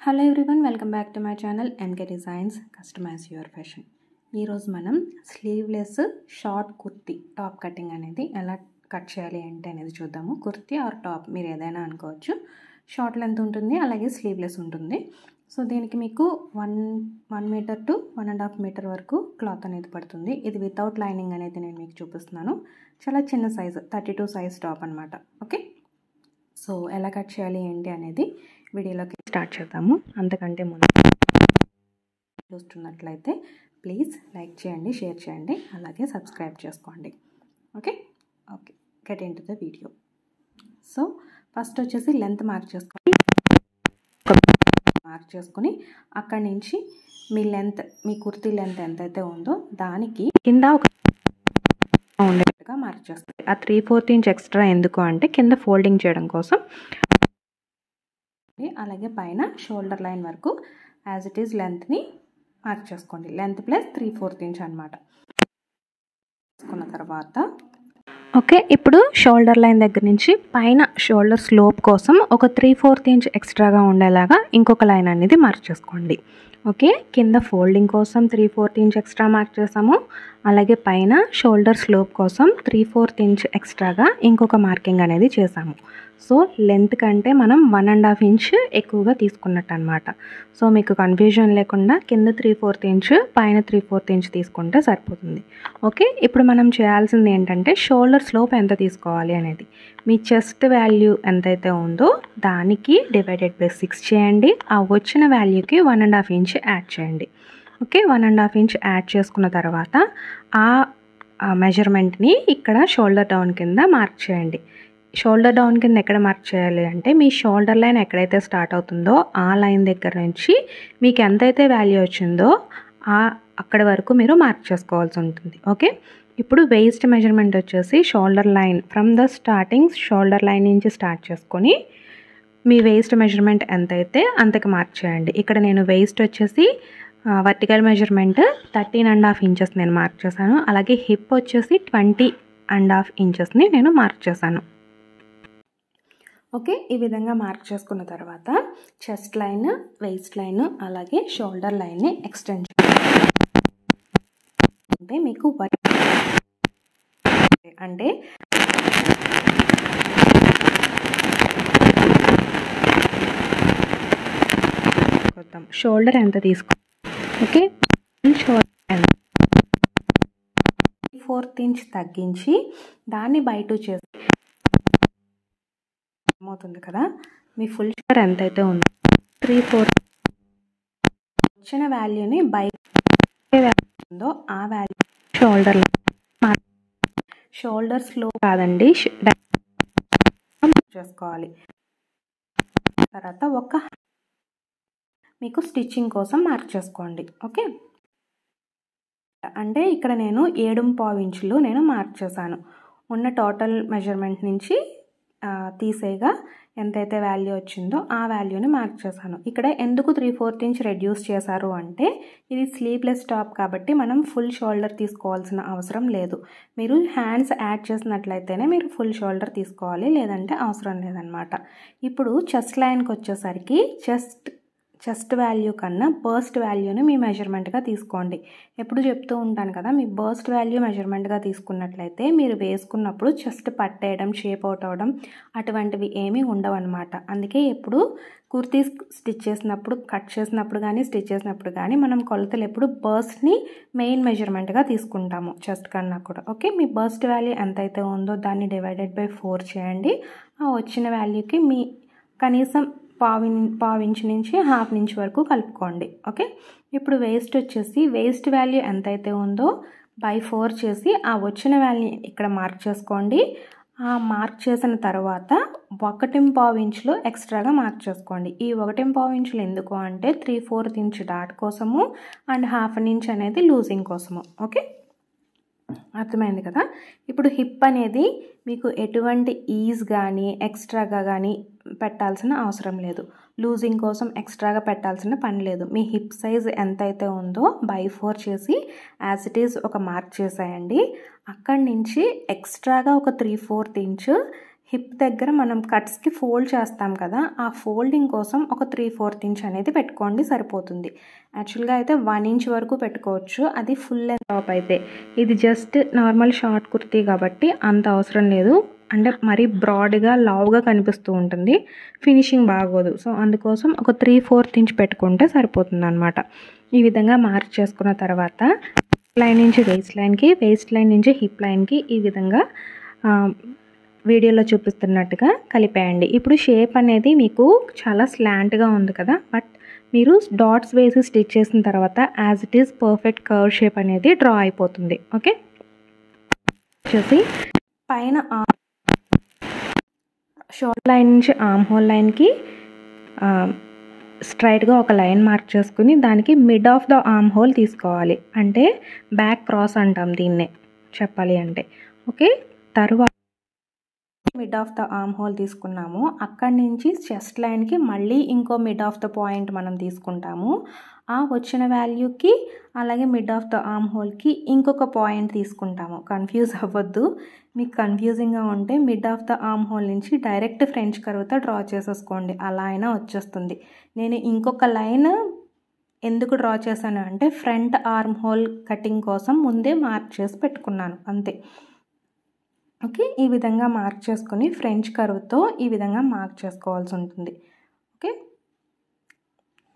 Hello everyone, welcome back to my channel MK designs customise your fashion. ఈరోజు మనం sleeveless short kurti top cutting అనేది ఎలా cut చేయాలి అనేది చూద్దాము. కుర్తీ ఆర్ టాప్ మీరు ఏదైనా అనుకోవచ్చు. షార్ట్ లెంత్ ఉంటుంది, అలాగే స్లీవ్లెస్ ఉంటుంది. సో దీనికి మీకు 1 మీటర్ టు 1.5 మీటర్ వరకు క్లాత్ అనేది పడుతుంది. ఇది వితౌట్ లైనింగ్ అనేది నేను మీకు చూపిస్తున్నాను. చాలా చిన్న సైజు 32 సైజ్ టాప్ అనమాట. ఓకే, సో ఎలా కట్ చేయాలి అనేది వీడియోలోకి స్టార్ట్ చేద్దాము. అంతకంటే ముందు చూస్తున్నట్లయితే ప్లీజ్ లైక్ చేయండి, షేర్ చేయండి, అలాగే సబ్స్క్రైబ్ చేసుకోండి. Okay okay get in to the video. So first వచ్చేసి లెంత్ మార్క్ చేసుకొని అక్కడి నుంచి మీ కుర్తీ లెంత్ ఎంతైతే ఉందో దానికి కింద ఒక ఉండేట్టుగా మార్క్ చేస్తుంది. ఆ 3/4 ఇంచ్ ఎక్స్ట్రా ఎందుకు అంటే కింద ఫోల్డింగ్ చేయడం కోసం. అలాగే పైన షోల్డర్ లైన్ వరకు యాజ్ ఇట్ ఈజ్ లెంత్ని మార్క్ చేసుకోండి. లెంత్ ప్లస్ 3/4 ఇంచ్ అనమాట. తీసుకున్న తర్వాత ఓకే, ఇప్పుడు షోల్డర్ లైన్ దగ్గర నుంచి పైన షోల్డర్ స్లోప్ కోసం ఒక 3/4 ఇంచ్ ఎక్స్ట్రాగా ఉండేలాగా ఇంకొక లైన్ అనేది మార్క్ చేసుకోండి. ఓకే, కింద ఫోల్డింగ్ కోసం 3/4 ఇంచ్ ఎక్స్ట్రా మార్క్ చేసాము. అలాగే పైన షోల్డర్ స్లోప్ కోసం 3/4 ఇంచ్ ఎక్స్ట్రాగా ఇంకొక మార్కింగ్ అనేది చేసాము. సో లెంత్ కంటే మనం 1.5 ఇంచ్ ఎక్కువగా తీసుకున్నట్టు అనమాట. సో మీకు కన్ఫ్యూజన్ లేకుండా కింద 3/4 ఇంచ్ పైన 3/4 ఇంచ్ తీసుకుంటే సరిపోతుంది. ఓకే, ఇప్పుడు మనం చేయాల్సింది ఏంటంటే షోల్డర్ స్లోప్ ఎంత తీసుకోవాలి అనేది. మీ చెస్ట్ వాల్యూ ఎంతైతే ఉందో దానికి డివైడెడ్ బై 6 చేయండి. ఆ వచ్చిన వాల్యూకి 1.5 ఇంచ్ యాడ్ చేయండి. ఓకే, 1.5 ఇంచ్ యాడ్ చేసుకున్న తర్వాత ఆ మెజర్మెంట్ని ఇక్కడ షోల్డర్ డౌన్ కింద మార్క్ చేయండి. షోల్డర్ డౌన్ కింద ఎక్కడ మార్క్ చేయాలి అంటే మీ షోల్డర్ లైన్ ఎక్కడైతే స్టార్ట్ అవుతుందో ఆ లైన్ దగ్గర నుంచి మీకు ఎంతైతే వాల్యూ వచ్చిందో అక్కడ వరకు మీరు మార్క్ చేసుకోవాల్సి ఉంటుంది. ఓకే, ఇప్పుడు వేస్ట్ మెజర్మెంట్ వచ్చేసి shoulder line from the starting shoulder line నుంచి స్టార్ట్ చేసుకొని మీ వేస్ట్ మెజర్మెంట్ ఎంతైతే అంతకి మార్క్ చేయండి. ఇక్కడ నేను వేస్ట్ వచ్చేసి వర్టికల్ మెజర్మెంట్ 13.5 ఇంచెస్ నేను మార్క్ చేశాను. అలాగే హిప్ వచ్చేసి 20.5 ఇంచెస్ని నేను మార్క్ చేశాను. ఓకే, ఈ విధంగా మార్క్ చేసుకున్న తర్వాత చెస్ట్ లైన్, వేస్ట్ లైన్, అలాగే షోల్డర్ లైన్ని ఎక్స్టెండ్ అంటే మీకు అంటే షోల్డర్ ఎంత తీసుకో. ఓకే, షోల్డర్ 4 ఇంచ్ తగ్గించి దాన్ని బై 2 చేసి అవుతుంది కదా. మీ ఫుల్ షోల్డర్ ఎంతైతే ఉందో 3/4 వచ్చిన వాల్యూని బై ఉందో ఆ వాల్యూ షోల్డర్ స్లో కాదండి చేసుకోవాలి. తర్వాత మీకు స్టిచ్చింగ్ కోసం మార్క్ చేసుకోండి. ఓకే, అంటే ఇక్కడ నేను 7.5 ఇంచులు నేను మార్క్ చేశాను. ఉన్న టోటల్ మెజర్మెంట్ నుంచి తీసేగా ఎంతైతే వాల్యూ వచ్చిందో ఆ వాల్యూని మార్క్ చేశాను. ఇక్కడ ఎందుకు 3/4 ఇంచ్ రెడ్యూస్ చేశారు అంటే ఇది స్లీవ్లెస్ టాప్ కాబట్టి మనం ఫుల్ షోల్డర్ తీసుకోవాల్సిన అవసరం లేదు. మీరు హ్యాండ్స్ యాడ్ చేసినట్లయితేనే మీరు ఫుల్ షోల్డర్ తీసుకోవాలి, లేదంటే అవసరం లేదనమాట. ఇప్పుడు చెస్ట్ లైన్కి వచ్చేసరికి చెస్ట్ వాల్యూ కన్నా బర్స్ట్ వాల్యూని మీ మెజర్మెంట్గా తీసుకోండి. ఎప్పుడు చెప్తూ ఉంటాను కదా, మీ బర్స్ట్ వాల్యూ మెజర్మెంట్గా తీసుకున్నట్లయితే మీరు వేసుకున్నప్పుడు చెస్ట్ పట్టేయడం, షేప్ అవుట్ అవ్వడం అటువంటివి ఏమీ ఉండవు అనమాట. అందుకే ఎప్పుడు కుర్తీ స్టిచ్ చేసినప్పుడు, కట్ చేసినప్పుడు కానీ స్టిచ్ చేసినప్పుడు కానీ మనం కొలతలు ఎప్పుడు బర్స్ట్ని మెయిన్ మెజర్మెంట్గా తీసుకుంటాము చెస్ట్ కన్నా కూడా. ఓకే, మీ బర్స్ట్ వాల్యూ ఎంతైతే ఉందో దాన్ని డివైడెడ్ బై 4 చేయండి. ఆ వచ్చిన వాల్యూకి మీ కనీసం పావు ఇంచ్ నుంచి 1/2 ఇంచ్ వరకు కలుపుకోండి. ఓకే, ఇప్పుడు వేస్ట్ వచ్చేసి వేస్ట్ వాల్యూ ఎంతైతే ఉందో బై 4 చేసి ఆ వచ్చిన వాల్యూని ఇక్కడ మార్క్ చేసుకోండి. ఆ మార్క్ చేసిన తర్వాత 1.5 ఇంచులు ఎక్స్ట్రాగా మార్క్ చేసుకోండి. ఈ 1.5 ఇంచులు ఎందుకు అంటే 3/4 ఇంచ్ డాట్ కోసము అండ్ 1/2 ఇంచ్ అనేది లూజింగ్ కోసము. ఓకే, అర్థమైంది కదా. ఇప్పుడు హిప్ అనేది మీకు ఎటువంటి ఈజ్ కానీ ఎక్స్ట్రాగా కానీ పెట్టాల్సిన అవసరం లేదు. లూజింగ్ కోసం ఎక్స్ట్రాగా పెట్టాల్సిన పని లేదు. మీ హిప్ సైజ్ ఎంతైతే ఉందో బై 4 చేసి యాజ్ ఇట్ ఈజ్ ఒక మార్క్ చేసేయండి. అక్కడి నుంచి ఎక్స్ట్రాగా ఒక 3/4 ఇంచ్ హిప్ దగ్గర మనం కట్స్కి ఫోల్డ్ చేస్తాం కదా, ఆ ఫోల్డింగ్ కోసం ఒక 3/4 ఇంచ్ అనేది పెట్టుకోండి, సరిపోతుంది. యాక్చువల్గా అయితే 1 ఇంచ్ వరకు పెట్టుకోవచ్చు, అది ఫుల్ లెంత్ టాప్ అయితే. ఇది జస్ట్ నార్మల్ షార్ట్ కుర్తీ కాబట్టి అంత అవసరం లేదు, అంటే మరీ బ్రాడ్గా లావుగా కనిపిస్తూ ఉంటుంది, ఫినిషింగ్ బాగోదు. సో అందుకోసం ఒక 3/4 ఇంచ్ పెట్టుకుంటే సరిపోతుంది అనమాట. ఈ విధంగా మార్క్ చేసుకున్న తర్వాత లైన్ నుంచి వేస్ట్ లైన్కి, వేస్ట్ లైన్ నుంచి హిప్ లైన్కి ఈ విధంగా వీడియోలో చూపిస్తున్నట్టుగా కలిపేయండి. ఇప్పుడు షేప్ అనేది మీకు చాలా స్లాంట్గా ఉంది కదా, బట్ మీరు డాట్స్ వేసి స్టిచ్ చేసిన తర్వాత as it is perfect curve shape అనేది డ్రా అయిపోతుంది. ఓకే, వచ్చేసి పైన షోల్డర్ లైన్ నుంచి ఆర్మ్ హోల్ లైన్కి స్ట్రైట్గా ఒక లైన్ మార్క్ చేసుకుని దానికి mid of the arm whole తీసుకోవాలి, అంటే బ్యాక్ క్రాస్ అంటాం దీన్నే చెప్పాలి అంటే. ఓకే, తర్వాత mid of the arm whole తీసుకున్నాము, అక్కడి నుంచి చెస్ట్ లైన్కి మళ్ళీ ఇంకో మిడ్ ఆఫ్ ద పాయింట్ మనం తీసుకుంటాము. ఆ వచ్చిన వాల్యూకి అలాగే మిడ్ ఆఫ్ ద ఆర్మ్ హోల్కి ఇంకొక పాయింట్ తీసుకుంటాము. కన్ఫ్యూజ్ అవ్వద్దు, మీకు కన్ఫ్యూజింగ్గా ఉంటే mid of the arm whole నుంచి డైరెక్ట్ ఫ్రెంచ్ కర్వ్తో డ్రా చేసేసుకోండి, అలా అయినా వచ్చేస్తుంది. నేను ఇంకొక లైన్ ఎందుకు డ్రా చేశాను అంటే ఫ్రంట్ ఆర్మ్ హోల్ కటింగ్ కోసం ముందే మార్క్ చేసి పెట్టుకున్నాను, అంతే. ఓకే, ఈ విధంగా మార్క్ చేసుకుని ఫ్రెంచ్ కర్వ్తో ఈ విధంగా మార్క్ చేసుకోవాల్సి ఉంటుంది. ఓకే,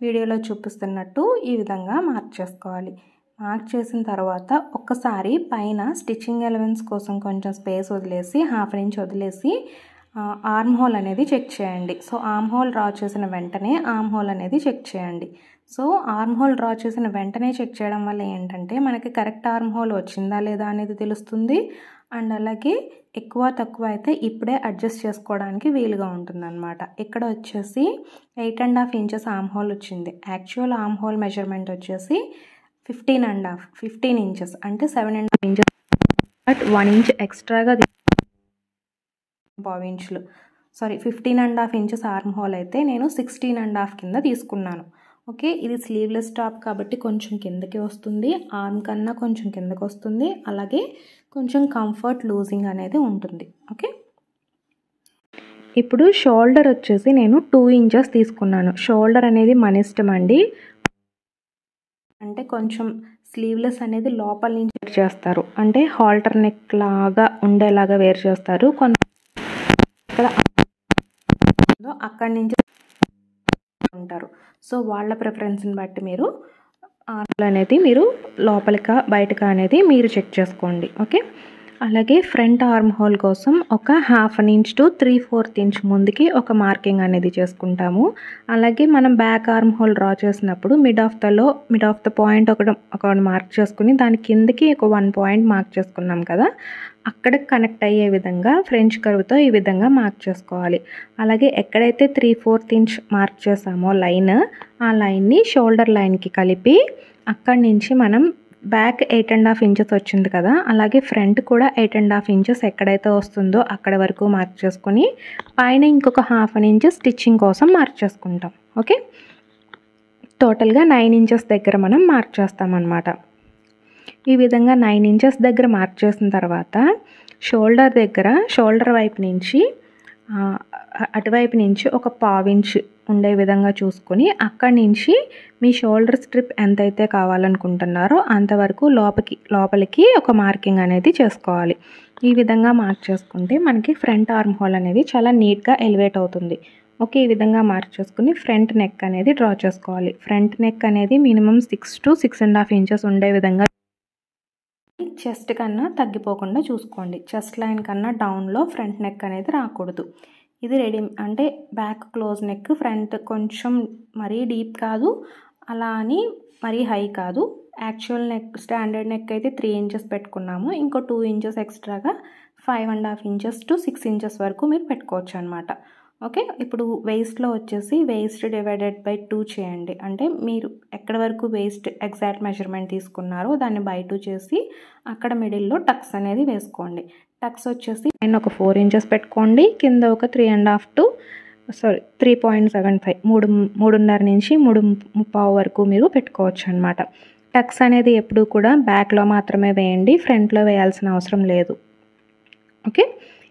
వీడియోలో చూపిస్తున్నట్టు ఈ విధంగా మార్క్ చేసుకోవాలి. మార్క్ చేసిన తర్వాత ఒక్కసారి పైన స్టిచ్చింగ్ ఎలవెన్స్ కోసం కొంచెం స్పేస్ వదిలేసి 1/2 ఇంచ్ వదిలేసి ఆర్మ్ హోల్ అనేది చెక్ చేయండి. సో ఆర్మ్ హోల్ డ్రా చేసిన వెంటనే ఆర్మ్ హోల్ అనేది చెక్ చేయండి. సో ఆర్మ్ హోల్ డ్రా చేసిన వెంటనే చెక్ చేయడం వల్ల ఏంటంటే మనకి కరెక్ట్ ఆర్మ్ హోల్ వచ్చిందా లేదా అనేది తెలుస్తుంది, అండ్ అలాగే ఎక్కువ తక్కువ అయితే ఇప్పుడే అడ్జస్ట్ చేసుకోవడానికి వీలుగా ఉంటుందన్నమాట. ఇక్కడ వచ్చేసి 8.5 ఇంచెస్ ఆర్మ్ హోల్ వచ్చింది. యాక్చువల్ ఆర్మ్ హోల్ మెజర్మెంట్ వచ్చేసి 15 ఇంచెస్, అంటే 7.5 ఇంచెస్, బట్ 1 ఇంచ్ ఎక్స్ట్రాగా 1/2 ఇంచులు 15.5 ఇంచెస్ ఆర్మ్ హోల్ అయితే నేను 16.5 కింద తీసుకున్నాను. ఓకే, ఇది స్లీవ్లెస్ టాప్ కాబట్టి కొంచెం కిందకి వస్తుంది, ఆర్మ్ కన్నా కొంచెం కిందకి వస్తుంది, అలాగే కొంచెం కంఫర్ట్ లూజింగ్ అనేది ఉంటుంది. ఓకే, ఇప్పుడు షోల్డర్ వచ్చేసి నేను 2 ఇంచెస్ తీసుకున్నాను. షోల్డర్ అనేది మన ఇష్టం అండి, అంటే కొంచెం స్లీవ్లెస్ అనేది లోపల నుంచి వేర్ చేస్తారు, అంటే హాల్టర్ నెక్ లాగా ఉండేలాగా వేర్ చేస్తారు. కొంత ఇక్కడ అక్కడి నుంచి ఉంటారు, సో వాళ్ళ ప్రిఫరెన్స్ని బట్టి మీరు ఆర్మ్ అనేది మీరు లోపలికా బయటకా అనేది మీరు చెక్ చేసుకోండి. ఓకే, అలాగే ఫ్రంట్ ఆర్మ్ హోల్ కోసం ఒక 1/2 ఇంచ్ టు 3/4 ఇంచ్ ముందుకి ఒక మార్కింగ్ అనేది చేసుకుంటాము. అలాగే మనం బ్యాక్ ఆర్మ్ హోల్ డ్రా చేసినప్పుడు మిడ్ ఆఫ్ ద పాయింట్ ఒక మార్క్ చేసుకుని దాని కిందకి ఒక 1 పాయింట్ మార్క్ చేసుకున్నాం కదా, అక్కడికి కనెక్ట్ అయ్యే విధంగా ఫ్రెంచ్ కర్వ్తో ఈ విధంగా మార్క్ చేసుకోవాలి. అలాగే ఎక్కడైతే 3/4 ఇంచ్ మార్క్ చేసామో లైన్, ఆ లైన్ని షోల్డర్ లైన్కి కలిపి అక్కడి నుంచి మనం బ్యాక్ 8.5 ఇంచెస్ వచ్చింది కదా, అలాగే ఫ్రంట్ కూడా 8.5 ఇంచెస్ ఎక్కడైతే వస్తుందో అక్కడ వరకు మార్క్ చేసుకొని పైన ఇంకొక 1/2 ఇంచ్ స్టిచ్చింగ్ కోసం మార్క్ చేసుకుంటాం. ఓకే, టోటల్గా 9 ఇంచెస్ దగ్గర మనం మార్క్ చేస్తామన్నమాట. ఈ విధంగా 9 ఇంచెస్ దగ్గర మార్క్ చేసిన తర్వాత షోల్డర్ వైపు నుంచి అటువైపు నుంచి ఒక 1/4 ఇంచ్ ఉండే విధంగా చూసుకొని అక్కడి నుంచి మీ షోల్డర్ స్ట్రిప్ ఎంతైతే కావాలనుకుంటున్నారో అంతవరకు లోపలికి ఒక మార్కింగ్ అనేది చేసుకోవాలి. ఈ విధంగా మార్క్ చేసుకుంటే మనకి ఫ్రంట్ ఆర్మ్ హోల్ అనేది చాలా నీట్గా ఎలివేట్ అవుతుంది. ఓకే, ఈ విధంగా మార్క్ చేసుకుని ఫ్రంట్ నెక్ అనేది డ్రా చేసుకోవాలి. ఫ్రంట్ నెక్ అనేది మినిమం 6 to 6.5 ఇంచెస్ ఉండే విధంగా, చెస్ట్ కన్నా తగ్గిపోకుండా చూసుకోండి. చెస్ట్ లైన్ కన్నా డౌన్లో ఫ్రంట్ నెక్ అనేది రాకూడదు. ఇది రెడీ అంటే బ్యాక్ క్లోజ్ నెక్, ఫ్రంట్ కొంచెం మరీ డీప్ కాదు, అలా అని మరీ హై కాదు. యాక్చువల్ నెక్ స్టాండర్డ్ నెక్ అయితే 3 ఇంచెస్ పెట్టుకున్నాము, ఇంకో 2 ఇంచెస్ ఎక్స్ట్రాగా 5.5 ఇంచెస్ టు 6 ఇంచెస్ వరకు మీరు పెట్టుకోవచ్చు అనమాట. ఓకే, ఇప్పుడు వేస్ట్లో వచ్చేసి వేస్ట్ డివైడెడ్ బై 2 చేయండి, అంటే మీరు ఎక్కడి వరకు వేస్ట్ ఎగ్జాక్ట్ మెజర్మెంట్ తీసుకున్నారో దాన్ని బై 2 చేసి అక్కడ మిడిల్లో టక్స్ అనేది వేసుకోండి. టక్స్ వచ్చేసి పైన ఒక 4 ఇంచెస్ పెట్టుకోండి, కింద ఒక 3.75 3.5 నుంచి 3.25 వరకు మీరు పెట్టుకోవచ్చు అనమాట. టక్స్ అనేది ఎప్పుడు కూడా బ్యాక్లో మాత్రమే వేయండి, ఫ్రంట్లో వేయాల్సిన అవసరం లేదు. ఓకే,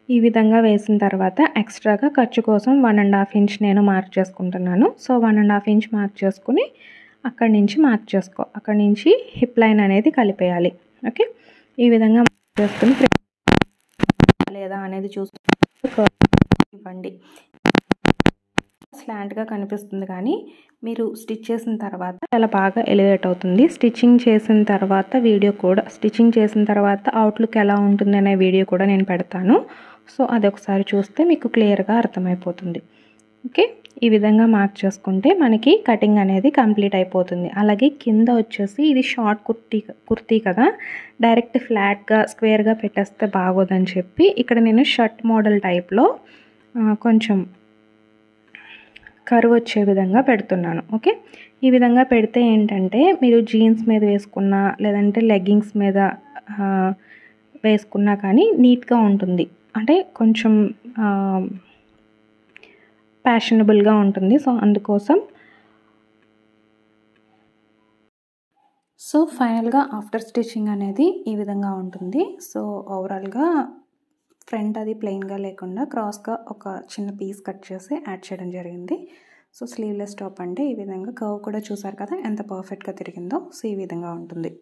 ఈ విధంగా వేసిన తర్వాత ఎక్స్ట్రాగా ఖర్చు కోసం 1.5 ఇంచ్ నేను మార్క్ చేసుకుంటున్నాను. సో 1.5 ఇంచ్ మార్క్ చేసుకుని అక్కడి నుంచి మార్క్ చేసుకో. అక్కడి నుంచి హిప్ లైన్ అనేది కలిపేయాలి. ఓకే, ఈ విధంగా మార్క్ చేసుకుని లేదా అనేది చూసుకుంటూ ఇవ్వండి. స్లాంట్గా కనిపిస్తుంది కానీ మీరు స్టిచ్ చేసిన తర్వాత చాలా బాగా ఎలివేట్ అవుతుంది. స్టిచ్చింగ్ చేసిన తర్వాత అవుట్లుక్ ఎలా ఉంటుంది అనే వీడియో కూడా నేను పెడతాను. సో అదొకసారి చూస్తే మీకు క్లియర్గా అర్థమైపోతుంది. ఓకే, ఈ విధంగా మార్క్ చేసుకుంటే మనకి కటింగ్ అనేది కంప్లీట్ అయిపోతుంది. అలాగే కింద వచ్చేసి ఇది షార్ట్ కుర్తీ కదా, డైరెక్ట్ ఫ్లాట్గా స్క్వేర్గా పెట్టేస్తే బాగోదని చెప్పి ఇక్కడ నేను షర్ట్ మోడల్ టైప్లో కొంచెం కర్వ్ వచ్చే విధంగా పెడుతున్నాను. ఓకే, ఈ విధంగా పెడితే ఏంటంటే మీరు జీన్స్ మీద వేసుకున్నా లేదంటే లెగ్గింగ్స్ మీద వేసుకున్నా కానీ నీట్గా ఉంటుంది. అంటే కొంచెం ఫ్యాషనబుల్గా ఉంటుంది. సో అందుకోసం ఫైనల్గా ఆఫ్టర్ స్టిచ్చింగ్ అనేది ఈ విధంగా ఉంటుంది. సో ఓవరాల్గా ఫ్రంట్ అది ప్లెయిన్గా లేకుండా క్రాస్గా ఒక చిన్న పీస్ కట్ చేసి యాడ్ చేయడం జరిగింది. సో స్లీవ్లెస్ టాప్ అంటే ఈ విధంగా కర్వ్ కూడా చూసారు కదా ఎంత పర్ఫెక్ట్గా తిరిగిందో. సో ఈ విధంగా ఉంటుంది.